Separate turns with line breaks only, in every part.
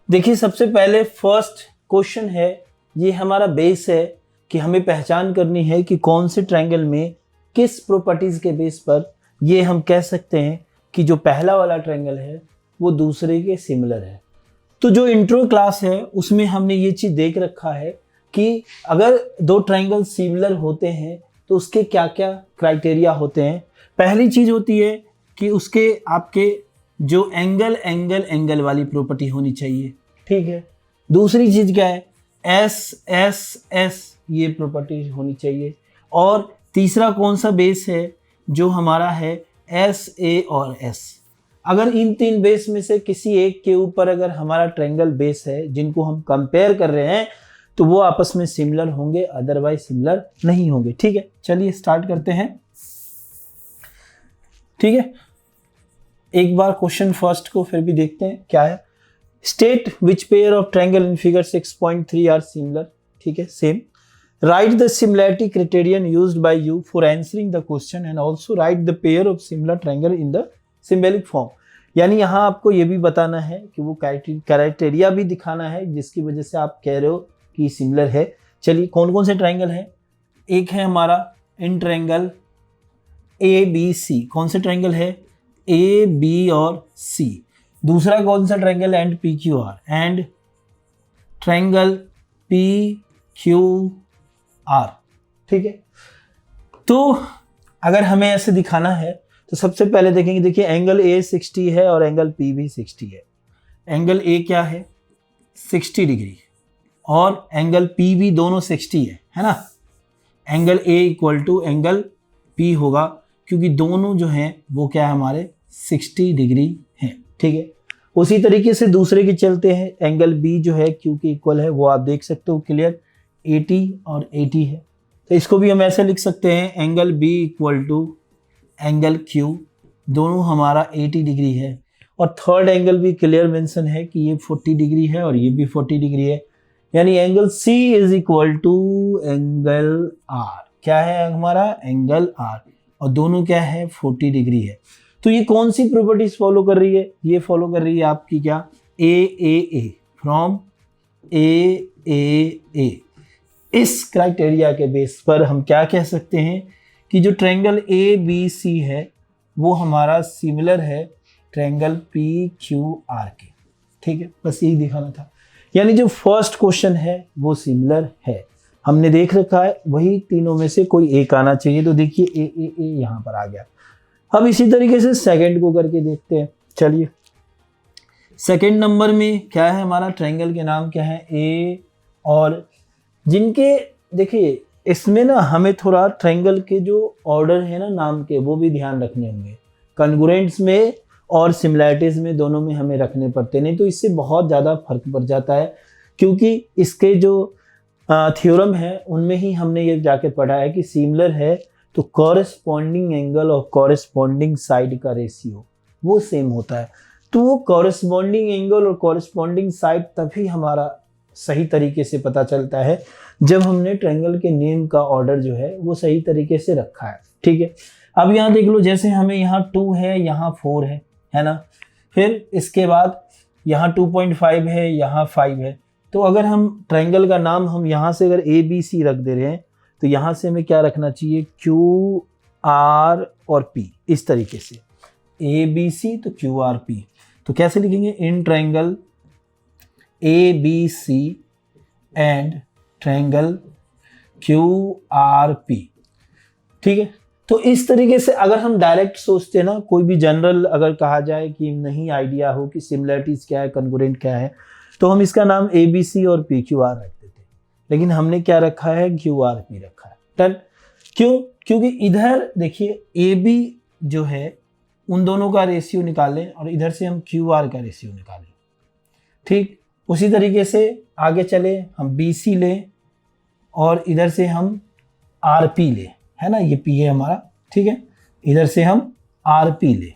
देखिए सबसे पहले फर्स्ट क्वेश्चन है, ये हमारा बेस है कि हमें पहचान करनी है कि कौन से ट्रायंगल में किस प्रॉपर्टीज के बेस पर ये हम कह सकते हैं कि जो पहला वाला ट्रायंगल है वो दूसरे के सिमिलर है। तो जो इंट्रो क्लास है उसमें हमने ये चीज देख रखा है कि अगर दो ट्रायंगल सिमिलर होते हैं तो उसके क्या क्या क्राइटेरिया होते हैं। पहली चीज होती है कि उसके आपके जो एंगल वाली प्रॉपर्टी होनी चाहिए, ठीक है। दूसरी चीज क्या है, एस एस एस ये प्रॉपर्टी होनी चाहिए। और तीसरा कौन सा बेस है, जो हमारा है एस ए और एस। अगर इन तीन बेस में से किसी एक के ऊपर अगर हमारा ट्रायंगल बेस है जिनको हम कंपेयर कर रहे हैं तो वो आपस में सिमिलर होंगे, अदरवाइज सिमिलर नहीं होंगे। ठीक है, चलिए स्टार्ट करते हैं। ठीक है, एक बार क्वेश्चन फर्स्ट को फिर भी देखते हैं क्या है। State which pair of triangle in figure 6.3 are similar. ठीक है, same. Write the similarity criterion used by you for answering the question and also write the pair of similar triangle in the symbolic form. यानी यहाँ आपको ये भी बताना है कि वो क्राइटेरिया भी दिखाना है जिसकी वजह से आप कह रहे हो कि सिमिलर है। चलिए कौन कौन से ट्रायंगल है। एक है हमारा इन ट्रायंगल ए बी सी। कौन से ट्रायंगल है, ए बी और सी। दूसरा कौन सा triangle, and P Q R, and triangle P Q R. ठीक है, तो अगर हमें ऐसे दिखाना है तो सबसे पहले देखेंगे, देखिए एंगल ए 60 है और एंगल पी भी 60 है। एंगल ए क्या है 60 डिग्री और एंगल पी भी दोनों 60 है ना। Angle A equal to angle P होगा क्योंकि दोनों जो हैं वो क्या है हमारे 60 डिग्री हैं। ठीक है, उसी तरीके से दूसरे के चलते हैं। एंगल बी जो है क्यू के इक्वल है, वो आप देख सकते हो क्लियर 80 और 80 है। तो इसको भी हम ऐसे लिख सकते हैं, angle B equal to angle Q, दोनों हमारा 80 डिग्री है। और थर्ड एंगल भी क्लियर मेंशन है कि ये 40 डिग्री है और ये भी 40 डिग्री है। यानी angle C is equal to angle R. क्या है हमारा, एंगल आर, और दोनों क्या है 40 डिग्री है। तो ये कौन सी प्रॉपर्टीज फॉलो कर रही है, ये फॉलो कर रही है आपकी क्या, ए फ्रॉम ए। इस क्राइटेरिया के बेस पर हम क्या कह सकते हैं कि जो ट्रायंगल ए बी सी है वो हमारा सिमिलर है ट्रायंगल पी क्यू आर के। ठीक है, बस यही दिखाना था। यानी जो फर्स्ट क्वेश्चन है वो सिमिलर है, हमने देख रखा है, वही तीनों में से कोई एक आना चाहिए। तो देखिए ए यहाँ पर आ गया। अब इसी तरीके से सेकंड को करके देखते हैं। चलिए सेकंड नंबर में क्या है हमारा, ट्रायंगल के नाम क्या है, ए और जिनके देखिए इसमें ना हमें थोड़ा ट्रायंगल के जो ऑर्डर है ना नाम के वो भी ध्यान रखने होंगे। कॉन्ग्रुएंट्स में और सिमिलैरिटीज में दोनों में हमें रखने पड़ते, नहीं तो इससे बहुत ज़्यादा फर्क पड़ जाता है। क्योंकि इसके जो थ्योरम है उनमें ही हमने ये जाके पढ़ा है कि सिमिलर है तो कॉरेस्पॉन्डिंग एंगल और कॉरेस्पॉन्डिंग साइड का रेशियो वो सेम होता है। तो वो कॉरेस्पॉन्डिंग एंगल और कॉरेस्पॉन्डिंग साइड तभी हमारा सही तरीके से पता चलता है जब हमने ट्रायंगल के नेम का ऑर्डर जो है वो सही तरीके से रखा है। ठीक है, अब यहाँ देख लो, जैसे हमें यहाँ 2 है, यहाँ 4 है ना। फिर इसके बाद यहाँ 2.5 है, यहाँ 5 है। तो अगर हम ट्रायंगल का नाम हम यहाँ से अगर ए बी सी रख दे रहे हैं तो यहाँ से हमें क्या रखना चाहिए, क्यू आर और पी, इस तरीके से ए बी सी तो क्यू आर पी। तो कैसे लिखेंगे, in triangle A B C and triangle Q R P. ठीक है, तो इस तरीके से अगर हम डायरेक्ट सोचते हैं ना, कोई भी जनरल अगर कहा जाए कि नहीं आइडिया हो कि सिमिलरिटीज क्या है, कॉन्ग्रुएंट क्या है, तो हम इसका नाम ए बी सी और पी क्यू आर रख देते। लेकिन हमने क्या रखा है, क्यू आर पी रखा है। डन। क्यों, क्योंकि इधर देखिए ए बी जो है उन दोनों का रेशियो निकालें और इधर से हम क्यू आर का रेशियो निकालें। ठीक, उसी तरीके से आगे चले, हम बी सी लें और इधर से हम आर पी लें, है ना, ये पी है हमारा। ठीक है, इधर से हम आर पी लें।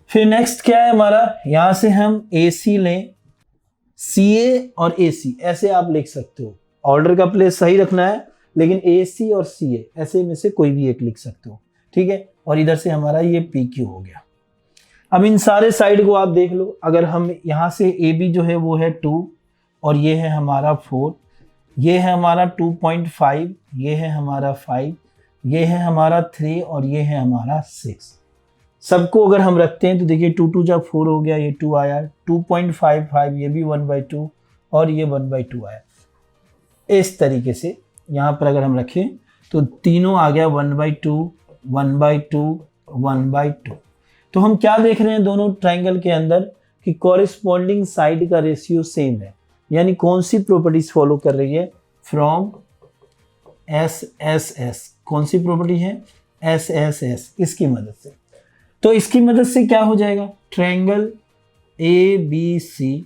फिर नेक्स्ट क्या है हमारा, यहां से हम ए सी लें, सी ए और ए सी, ऐसे आप लिख सकते हो। ऑर्डर का प्लेस सही रखना है, लेकिन ए सी और सी ए ऐसे में से कोई भी एक लिख सकते हो। ठीक है, और इधर से हमारा ये पी क्यू हो गया। अब इन सारे साइड को आप देख लो, अगर हम यहाँ से ए बी जो है वो है 2 और ये है हमारा 4, ये है हमारा 2.5, ये है हमारा 5, ये है हमारा 3 और ये है हमारा 6। सबको अगर हम रखते हैं तो देखिए 2 2 जा 4 हो गया, ये 2 आया, 2.55 ये भी 1/2 और ये 1/2 आया। इस तरीके से यहाँ पर अगर हम रखें तो तीनों आ गया 1/2 1/2 1/2। तो हम क्या देख रहे हैं दोनों ट्राइंगल के अंदर कि कॉरेस्पॉन्डिंग साइड का रेशियो सेम है, यानी कौन सी प्रॉपर्टीज फॉलो कर रही है, फ्रॉम SSS। कौन सी प्रॉपर्टी है, SSS, इसकी मदद से। तो इसकी मदद से क्या हो जाएगा, ट्रायंगल ABC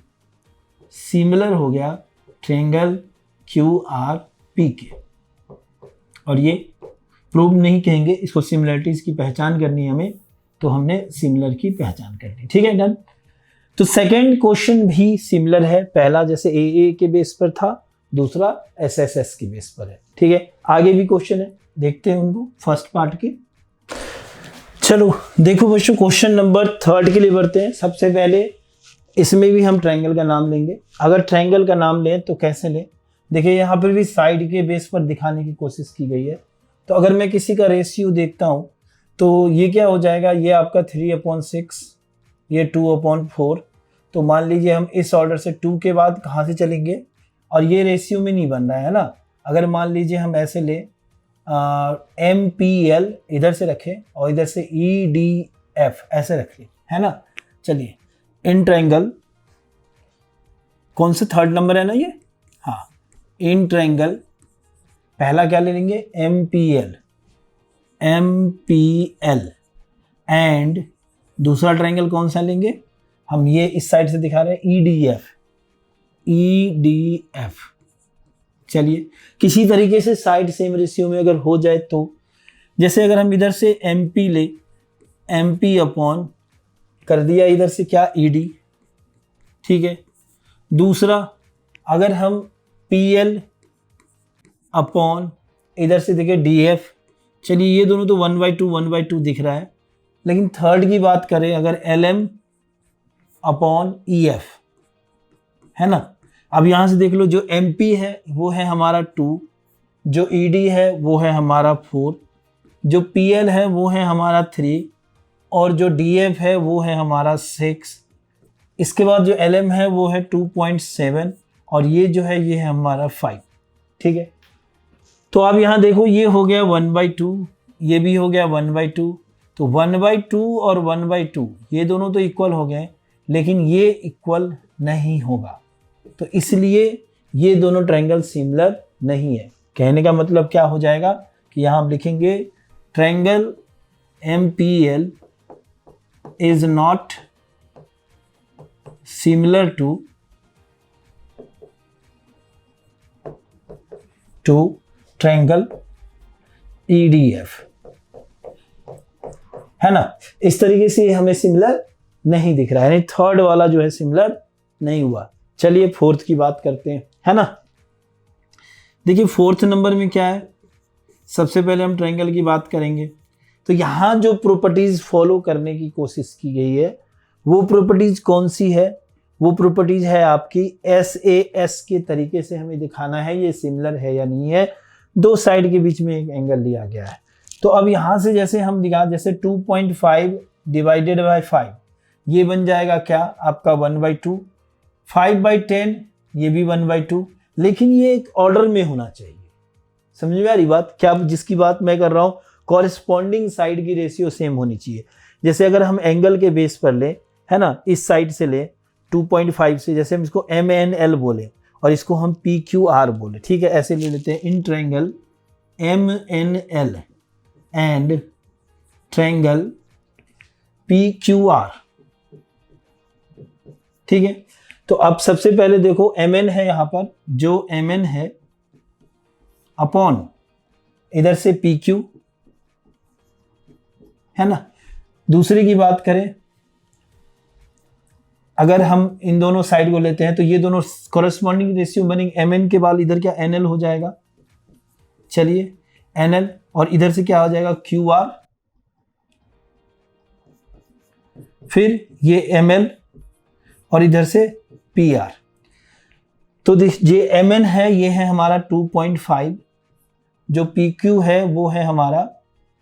सिमिलर हो गया ट्रायंगल QRP के। और ये प्रूव नहीं कहेंगे, इसको सिमिलरिटीज की पहचान करनी है हमें, तो हमने सिमिलर की पहचान करनी, ठीक है, डन। तो सेकंड क्वेश्चन भी सिमिलर है, पहला जैसे AA के बेस पर था, दूसरा SSS के बेस पर है, ठीक है। आगे भी क्वेश्चन है, देखते हैं उनको फर्स्ट पार्ट के। चलो देखो बच्चों, क्वेश्चन नंबर 3 के लिए बढ़ते हैं। सबसे पहले इसमें भी हम ट्रायंगल का नाम लेंगे। अगर ट्रायंगल का नाम लें तो कैसे लें, देखिए यहाँ पर भी साइड के बेस पर दिखाने की कोशिश की गई है। तो अगर मैं किसी का रेशियो देखता हूँ तो ये क्या हो जाएगा, ये आपका 3/6, ये 2/4। तो मान लीजिए हम इस ऑर्डर से 2 के बाद कहाँ से चलेंगे, और ये रेशियो में नहीं बन रहा है ना। अगर मान लीजिए हम ऐसे लें, MPL इधर से रखें और इधर से EDF ऐसे रख लें, है ना। चलिए इन ट्रायंगल, कौन सा 3rd नंबर है ना ये, हाँ, इन ट्रायंगल पहला क्या ले लेंगे, MPL एंड दूसरा ट्रायंगल कौन सा लेंगे, हम ये इस साइड से दिखा रहे हैं EDF। चलिए किसी तरीके से साइड सेम रेशियो में अगर हो जाए तो, जैसे अगर हम इधर से MP ले, MP अपॉन कर दिया इधर से क्या ED, ठीक है। दूसरा अगर हम PL अपॉन इधर से देखें DF, चलिए ये दोनों तो 1/2 दिख रहा है। लेकिन 3rd की बात करें अगर LM अपॉन EF, है ना। अब यहाँ से देख लो, जो MP है वो है हमारा 2, जो ED है वो है हमारा 4, जो PL है वो है हमारा 3 और जो DF है वो है हमारा 6। इसके बाद जो LM है वो है 2.7 और ये जो है ये है हमारा 5, ठीक है। तो अब यहाँ देखो, ये हो गया 1/2, ये भी हो गया 1/2। तो 1/2 और 1/2 ये दोनों तो इक्वल हो गए, लेकिन ये इक्वल नहीं होगा। तो इसलिए ये दोनों ट्रायंगल सिमिलर नहीं है। कहने का मतलब क्या हो जाएगा कि यहाँ हम लिखेंगे triangle MPL is not similar to triangle EDF, है ना। इस तरीके से हमें सिमिलर नहीं दिख रहा है, यानी 3rd वाला जो है सिमिलर नहीं हुआ। चलिए 4th की बात करते हैं, है ना। देखिए 4th नंबर में क्या है, सबसे पहले हम ट्रायंगल की बात करेंगे। तो यहाँ जो प्रॉपर्टीज फॉलो करने की कोशिश की गई है वो प्रॉपर्टीज कौन सी है, वो प्रॉपर्टीज है आपकी SAS के तरीके से हमें दिखाना है ये सिमिलर है या नहीं है। दो साइड के बीच में एक एंगल लिया गया है। तो अब यहाँ से जैसे हम दिखा, जैसे 2.5 डिवाइडेड बाय 5 ये बन जाएगा क्या आपका 1/2, 5/10 ये भी 1/2। लेकिन ये एक ऑर्डर में होना चाहिए, समझ में आ रही बात क्या, जिसकी बात मैं कर रहा हूँ, कॉरेस्पॉन्डिंग साइड की रेशियो सेम होनी चाहिए। जैसे अगर हम एंगल के बेस पर ले, है ना, इस साइड से ले 2.5 से, जैसे हम इसको MNL बोले और इसको हम PQR बोले, ठीक है, ऐसे ले लेते हैं। In triangle MNL and triangle PQR, ठीक है। तो अब सबसे पहले देखो MN है यहाँ पर, जो MN है अपॉन इधर से PQ, है ना। दूसरी की बात करें, अगर हम इन दोनों साइड को लेते हैं तो ये दोनों कॉरेस्पॉन्डिंग रेशियो बनेंगे। MN के बाद इधर क्या NL हो जाएगा, चलिए NL, और इधर से क्या हो जाएगा QR। फिर ये ml और इधर से PR। तो ये mn है, ये है हमारा 2.5, जो PQ है वो है हमारा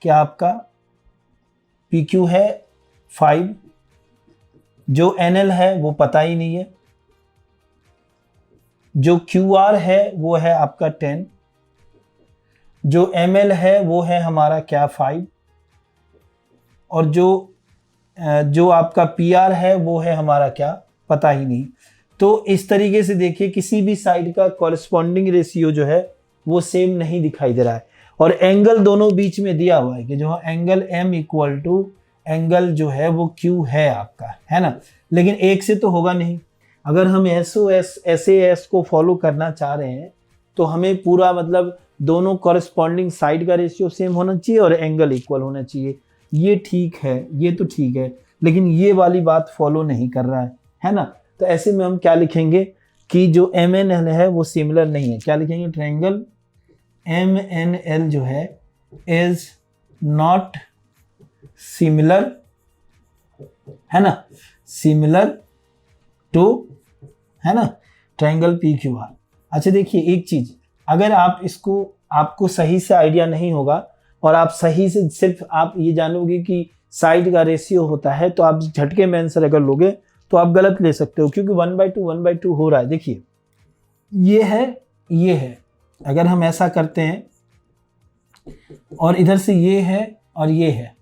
क्या, आपका PQ है 5, जो NL है वो पता ही नहीं है, जो QR है वो है आपका 10, जो ml है वो है हमारा क्या 5, और जो आपका PR है वो है हमारा क्या, पता ही नहीं। तो इस तरीके से देखिए किसी भी साइड का कॉरेस्पॉन्डिंग रेशियो जो है वो सेम नहीं दिखाई दे रहा है, और एंगल दोनों बीच में दिया हुआ है कि जो angle M equal to angle जो है वो Q है आपका, है ना। लेकिन एक से तो होगा नहीं, अगर हम SAS को फॉलो करना चाह रहे हैं तो हमें पूरा मतलब दोनों कॉरेस्पॉन्डिंग साइड का रेशियो सेम होना चाहिए और एंगल इक्वल होना चाहिए। ये ठीक है, ये तो ठीक है, लेकिन ये वाली बात फॉलो नहीं कर रहा है ना। तो ऐसे में हम क्या लिखेंगे कि जो MNL है वो सिमिलर नहीं है। क्या लिखेंगे, ट्रायंगल MNL जो है इज नॉट सिमिलर, है ना, सिमिलर टू, है ना, ट्रायंगल PQR। अच्छा देखिए एक चीज, अगर आप इसको, आपको सही से आइडिया नहीं होगा और आप सही से सिर्फ आप ये जानोगे कि साइड का रेशियो होता है, तो आप झटके में आंसर अगर लोगे तो आप गलत ले सकते हो, क्योंकि 1/2 हो रहा है। देखिए ये है, अगर हम ऐसा करते हैं और इधर से ये है और ये है,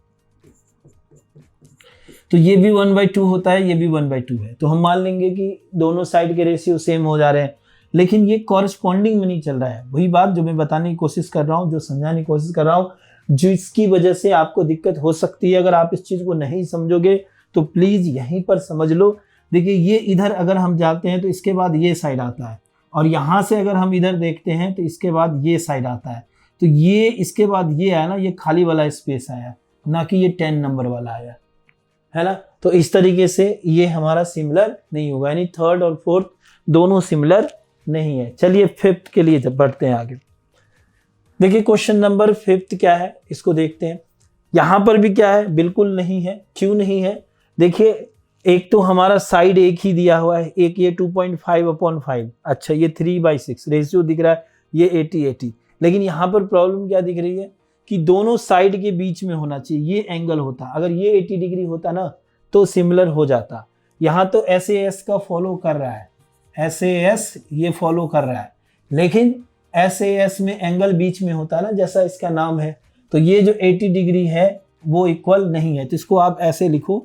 तो ये भी 1/2 होता है, ये भी 1/2 है, तो हम मान लेंगे कि दोनों साइड के रेशियो सेम हो जा रहे हैं। लेकिन ये कॉरेस्पॉन्डिंग में नहीं चल रहा है। वही बात जो मैं बताने की कोशिश कर रहा हूँ, जो समझाने की कोशिश कर रहा हूँ, जिसकी वजह से आपको दिक्कत हो सकती है। अगर आप इस चीज को नहीं समझोगे तो प्लीज यहीं पर समझ लो। देखिए ये इधर अगर हम जाते हैं तो इसके बाद ये साइड आता है, और यहाँ से अगर हम इधर देखते हैं तो इसके बाद ये साइड आता है, तो ये इसके बाद ये आया ना, ये खाली वाला स्पेस आया, ना कि ये 10 नंबर वाला आया, है ना। तो इस तरीके से ये हमारा सिमिलर नहीं होगा, यानी थर्ड और फोर्थ दोनों सिमिलर नहीं है। चलिए फिफ्थ के लिए जब बढ़ते हैं आगे, देखिए क्वेश्चन नंबर 5 क्या है, इसको देखते हैं। यहां पर भी क्या है, बिल्कुल नहीं है। क्यों नहीं है, देखिए एक तो हमारा साइड एक ही दिया हुआ है, एक ये 2.5/5, अच्छा ये 3/6 रेशियो दिख रहा है, ये 80/80। लेकिन यहाँ पर प्रॉब्लम क्या दिख रही है कि दोनों साइड के बीच में होना चाहिए, ये एंगल होता। अगर ये 80 डिग्री होता ना तो सिमिलर हो जाता। यहाँ तो SAS का फॉलो कर रहा है, SAS ये फॉलो कर रहा है, लेकिन SAS में एंगल बीच में होता ना, जैसा इसका नाम है, तो ये जो 80 डिग्री है वो इक्वल नहीं है। तो इसको आप ऐसे लिखो,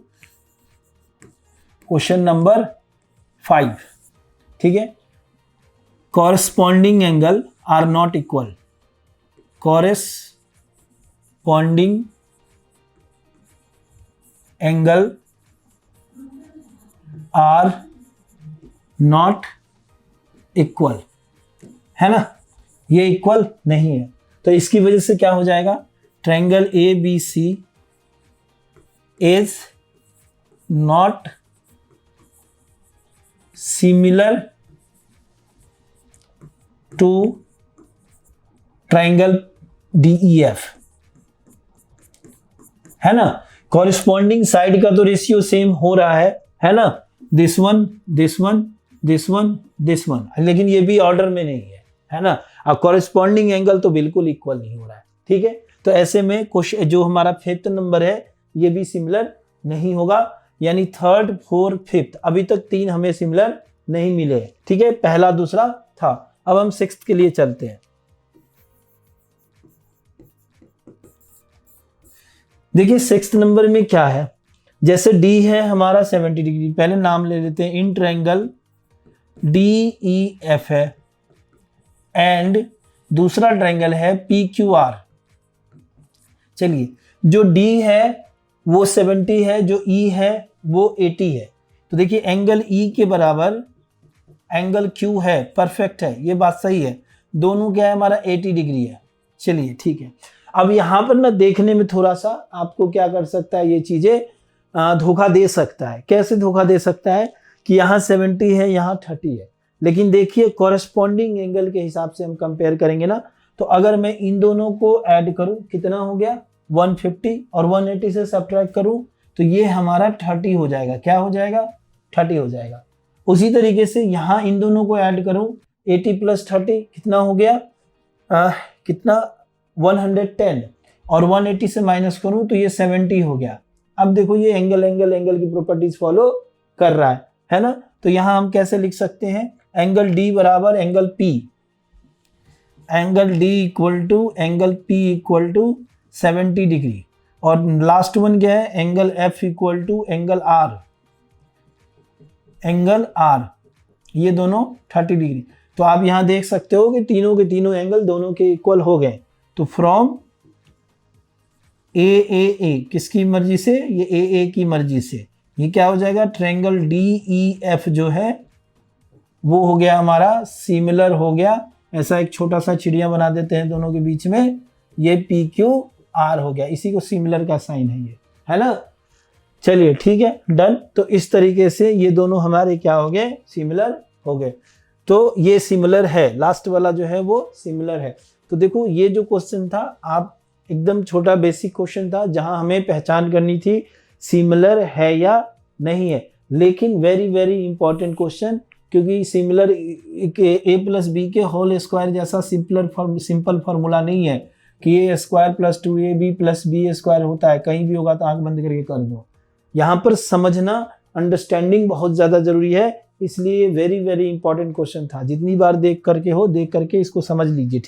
क्वेश्चन नंबर 5, ठीक है। Corresponding angle are not equal, corresponding angle are not equal, है ना, ये इक्वल नहीं है। तो इसकी वजह से क्या हो जाएगा, triangle ABC is not similar to triangle DEF, है ना। कॉरेस्पॉन्डिंग साइड का तो रेशियो सेम हो रहा है ना, this one, this one, this one, this one, लेकिन ये भी ऑर्डर में नहीं है ना। अब कॉरेस्पॉन्डिंग एंगल तो बिल्कुल इक्वल नहीं हो रहा है, ठीक है। तो ऐसे में क्वेश्चन जो हमारा 5th नंबर है ये भी सिमिलर नहीं होगा, यानी 3rd, 4th, 5th अभी तक 3 हमें सिमिलर नहीं मिले, ठीक है। पहला दूसरा था। अब हम 6th के लिए चलते हैं। देखिए 6th नंबर में क्या है, जैसे D है हमारा 70 डिग्री, पहले नाम ले लेते हैं, इन ट्रायंगल DEF है, एंड दूसरा ट्रायंगल है PQR। चलिए जो D है वो 70 है, जो E है वो 80 है। तो देखिए एंगल E के बराबर एंगल Q है, परफेक्ट है, ये बात सही है। दोनों क्या है, हमारा 80 डिग्री है। चलिए ठीक है। अब यहाँ पर ना देखने में थोड़ा सा आपको क्या कर सकता है, ये चीजें धोखा दे सकता है। कैसे धोखा दे सकता है कि यहाँ 70 है, यहाँ 30 है, लेकिन देखिए कॉरेस्पॉन्डिंग एंगल के हिसाब से हम कंपेयर करेंगे ना, तो अगर मैं इन दोनों को ऐड करूं कितना हो गया 150 और 180 से सब्ट्रैक्ट करूं तो ये हमारा 30 हो जाएगा। क्या हो जाएगा? 30 हो जाएगा। उसी तरीके से यहाँ इन दोनों को ऐड करूं, 80 प्लस 30 कितना हो गया? कितना? 110, और 180 से माइनस करूं तो ये 70 हो गया। अब देखो ये एंगल की प्रॉपर्टीज फॉलो कर रहा है ना? तो यहाँ हम कैसे लिख सकते हैं? एंगल D बराबर angle P, angle D equal to angle P equal to 70 degree, और लास्ट वन क्या है? Angle F equal to angle R, angle R, ये दोनों 30 डिग्री। तो आप यहां देख सकते हो कि तीनों के तीनों एंगल दोनों के इक्वल हो गए। तो फ्रॉम ए किसकी मर्जी से? ये ए की मर्जी से। ये क्या हो जाएगा? ट्रायंगल DEF जो है वो हो गया हमारा सिमिलर हो गया। ऐसा एक छोटा सा चिड़िया बना देते हैं दोनों के बीच में, ये PQR हो गया। इसी को सिमिलर का साइन है ये, है ना? चलिए ठीक है, डन। तो इस तरीके से ये दोनों हमारे क्या हो गए? सिमिलर हो गए। तो ये सिमिलर है, लास्ट वाला जो है वो सिमिलर है। तो देखो ये जो क्वेश्चन था, आप एकदम छोटा बेसिक क्वेश्चन था जहां हमें पहचान करनी थी सिमिलर है या नहीं है, लेकिन वेरी वेरी इंपॉर्टेंट क्वेश्चन, क्योंकि सिमिलर a प्लस बी के होल स्क्वायर जैसा सिंपल फार्मूला नहीं है कि ए स्क्वायर प्लस 2ab प्लस बी स्क्वायर होता है। कहीं भी होगा तो आंख बंद करके कर दो। यहाँ पर समझना, अंडरस्टैंडिंग बहुत ज़्यादा जरूरी है, इसलिए वेरी वेरी इंपॉर्टेंट क्वेश्चन था। जितनी बार देख करके इसको समझ लीजिए।